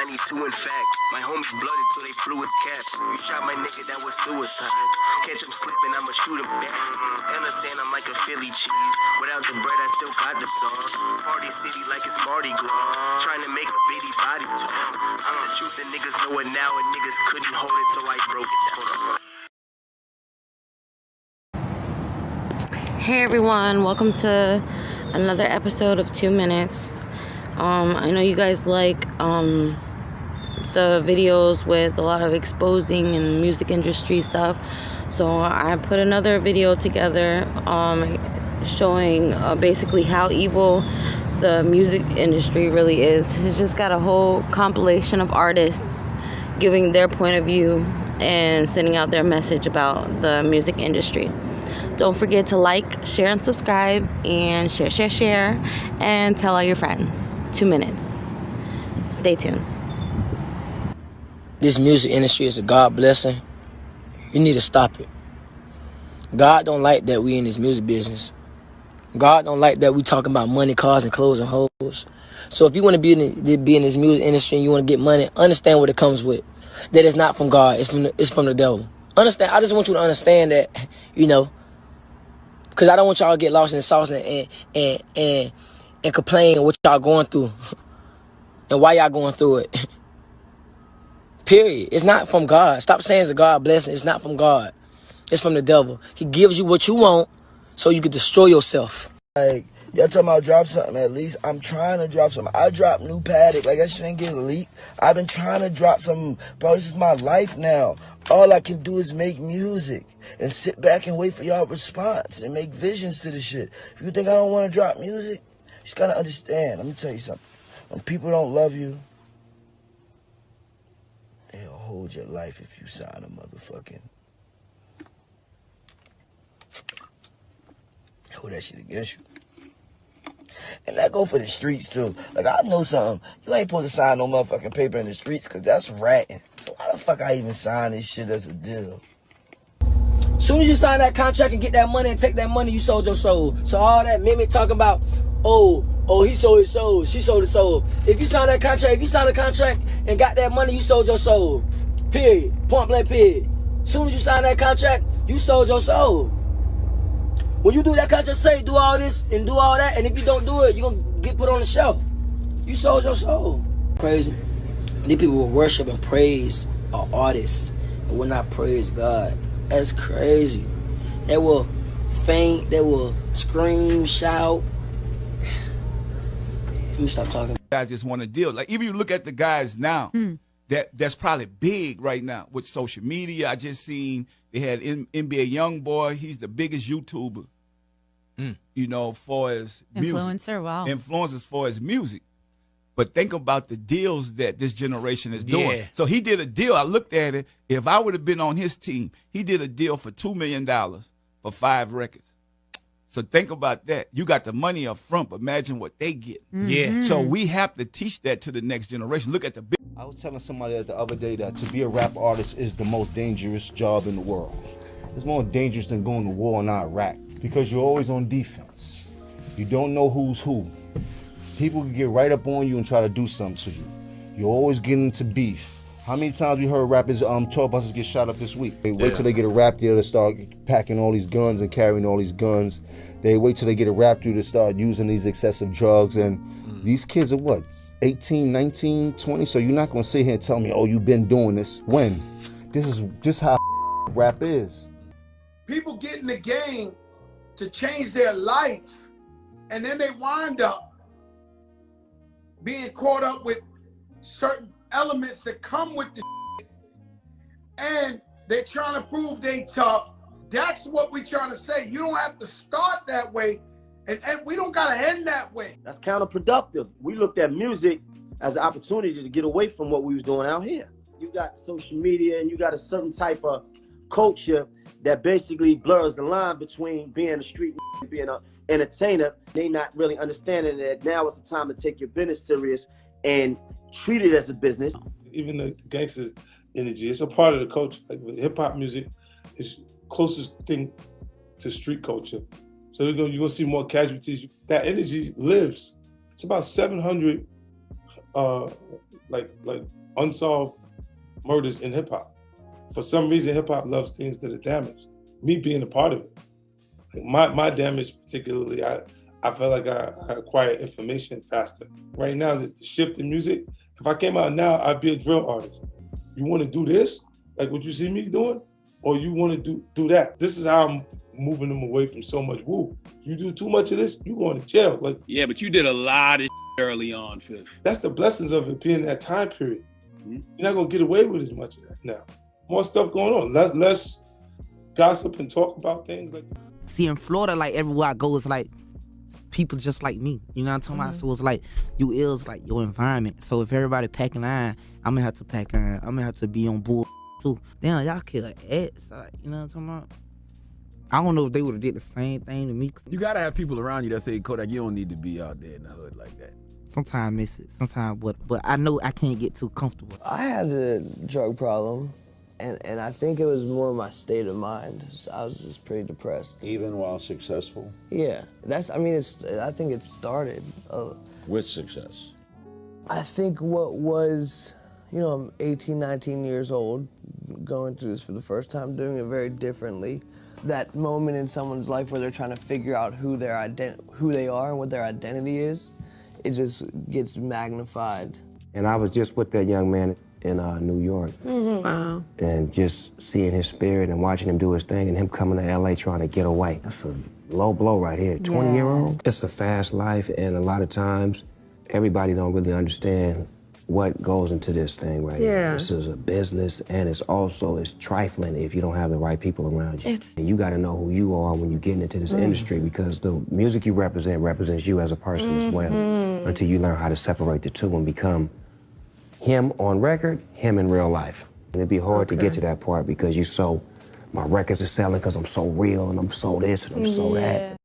92 in fact. My homie blooded so they flew his cap. You shot my nigga, that was suicide. Catch him slipping, I'ma shoot him back. Understand I'm like a Philly cheese. Without the bread, I still got the sauce. Party city like it's Mardi Gras. Trying to make a bitty body talk. I'm the truth, the niggas know it now, and niggas couldn't hold it, so I broke it down. Hey everyone, welcome to another episode of 2 Minutes. I know you guys like the videos with a lot of exposing and music industry stuff, so I put another video together showing basically how evil the music industry really is. It's just got a whole compilation of artists giving their point of view and sending out their message about the music industry. Don't forget to like, share, and subscribe, and share, and tell all your friends. 2 minutes. Stay tuned. This music industry is a God blessing. You need to stop it. God don't like that we in this music business. God don't like that we talking about money, cars, and clothes and hoes. So if you want to be in this music industry and you want to get money, understand what it comes with. That it's not from God. It's from the devil. Understand? I just want you to understand that, because I don't want y'all to get lost in the sauce and complain what y'all going through and why y'all going through it. Period. It's not from God. Stop saying it's a God blessing. It's not from God. It's from the devil. He gives you what you want so you can destroy yourself. Like, y'all talking about drop something, at least I'm trying to drop something. I dropped New Paddock. Like, that shit ain't get leaked. I've been trying to drop something. Bro, this is my life now. All I can do is make music and sit back and wait for y'all response and make visions to the shit. If you think I don't want to drop music, you just gotta understand. Let me tell you something. When people don't love you, they'll hold your life if you sign a motherfucking... hold that shit against you. And that go for the streets, too. Like, I know something. You ain't supposed to sign no motherfucking paper in the streets, because that's ratting. So why the fuck I even sign this shit as a deal? As soon as you sign that contract and get that money and take that money, you sold your soul. So all that mimic talking about, oh, he sold his soul, she sold his soul. If you sign that contract, and got that money, you sold your soul. Period. Point blank period. As soon as you sign that contract, you sold your soul. When you do that contract, say do all this and do all that, and if you don't do it, you're going to get put on the shelf. You sold your soul. Crazy. These people will worship and praise an artist and will not praise God. That's crazy. They will faint, they will scream, shout. Let me stop talking. Guys just want to deal. Like, even you look at the guys now, that's probably big right now with social media. I just seen they had NBA Youngboy. He's the biggest YouTuber, for his influencer. Music. Wow, influencers for his music. But think about the deals that this generation is doing. Yeah. So he did a deal. I looked at it. If I would have been on his team, he did a deal for $2 million for 5 records. So think about that. You got the money up front, but imagine what they get. Yeah. So we have to teach that to the next generation. Look at the big. I was telling somebody the other day that to be a rap artist is the most dangerous job in the world. It's more dangerous than going to war in Iraq because you're always on defense. You don't know who's who. People can get right up on you and try to do something to you. You're always getting into beef. How many times we heard rappers, tour buses get shot up this week? They wait till they get a rap deal to start packing all these guns and carrying all these guns. They wait till they get a rap deal to start using these excessive drugs. And these kids are what, 18, 19, 20? So you're not gonna sit here and tell me, oh, you've been doing this. When? This is just how rap is. People get in the game to change their life, and then they wind up being caught up with certain elements that come with the shit, and they're trying to prove they tough. That's what we're trying to say. You don't have to start that way, and we don't gotta end that way. That's counterproductive. We looked at music as an opportunity to get away from what we was doing out here. You got social media and you got a certain type of culture that basically blurs the line between being a street and being an entertainer. They not really understanding that now is the time to take your business serious and treat it as a business. Even the gangster energy, it's a part of the culture. Like hip hop music is closest thing to street culture. So you're gonna see more casualties. That energy lives. It's about 700 like unsolved murders in hip hop. For some reason, hip hop loves things that are damaged. Me being a part of it, like my damage particularly, I felt like I acquired information faster. Right now, the shift in music, if I came out now, I'd be a drill artist. You want to do this, like what you see me doing, or you want to do that? This is how I'm moving them away from so much woo. You do too much of this, you going to jail. Like, yeah, but you did a lot of early on, Fifth. That's the blessings of it being that time period. Mm-hmm. You're not gonna get away with as much of that now. More stuff going on. Less gossip and talk about things like. See, in Florida, like everywhere I go, it's like people just like me. You know what I'm talking about? So it's like you is like your environment. So if everybody packing iron, I'm gonna have to pack iron. I'm gonna have to be on bull too. Damn, y'all kill ads. You know what I'm talking about? I don't know if they would have did the same thing to me. You gotta have people around you that say, Kodak, you don't need to be out there in the hood like that. Sometimes I miss it. Sometimes, but I know I can't get too comfortable. I had a drug problem, and I think it was more my state of mind. I was just pretty depressed. Even while successful? Yeah, I think it started. With success? I think what was, I'm 18, 19 years old, going through this for the first time, doing it very differently. That moment in someone's life where they're trying to figure out who they are and what their identity is, it just gets magnified. And I was just with that young man in New York. Mm-hmm. Wow. And just seeing his spirit and watching him do his thing and him coming to LA trying to get away. That's a low blow right here. 20-year-old. It's a fast life, and a lot of times everybody don't really understand what goes into this thing right here. This is a business, and it's trifling if you don't have the right people around you. And you gotta know who you are when you get into this industry, because the music you represents you as a person as well, until you learn how to separate the two and become him on record, him in real life. And it'd be hard to get to that part because my records are selling because I'm so real and I'm so this and I'm so that.